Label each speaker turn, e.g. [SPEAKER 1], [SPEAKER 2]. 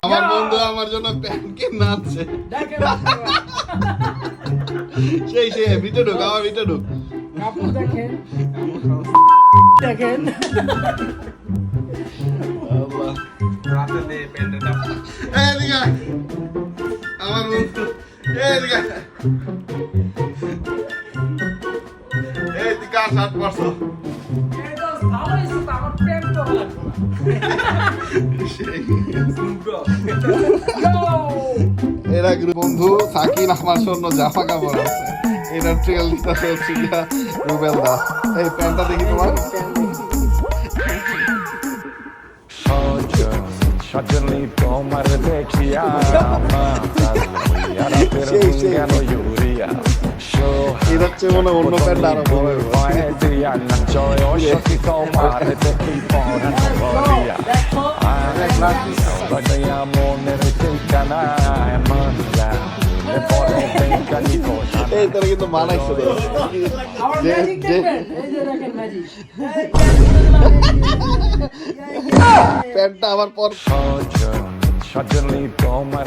[SPEAKER 1] আমার বন্ধু আমার জন্য প্যান্ট কিনে আনছে। সেই ভিতরে ঢুক, আমার ভিতরে ঢুক।
[SPEAKER 2] কাপড় দেখেন দেখেন
[SPEAKER 1] আল্লাহ,
[SPEAKER 3] রাতে দে প্যান্টটা।
[SPEAKER 1] এদিকে আয়। আমার বন্ধু এদিকে আয়। এই তুই কার শার্ট পরছো?
[SPEAKER 2] এই তো ভালো হয়েছে তো, আমার প্যান্ট পরা লাগবে না।
[SPEAKER 1] এরা কিন্তু বন্ধু সাকিন আমার জন্য জামা কাপড় আছে। এটার ট্রেল দিতে হচ্ছে গিয়া রুবেল দা। এই প্যান্টটা দেখি তোমার।
[SPEAKER 4] Suddenly tomar dekia
[SPEAKER 1] এটা হচ্ছে মনে হয় অন্য প্যান্ট আরো বড় হবে। এই তারা কিন্তু মানাইছে রে।
[SPEAKER 2] আমার
[SPEAKER 1] যে-
[SPEAKER 2] ম্যাজিক
[SPEAKER 1] যে-
[SPEAKER 2] দেখবেন, এই যে দেখেন ম্যাজিক।
[SPEAKER 1] প্যান্টটা আমার পর
[SPEAKER 4] Suddenly tomar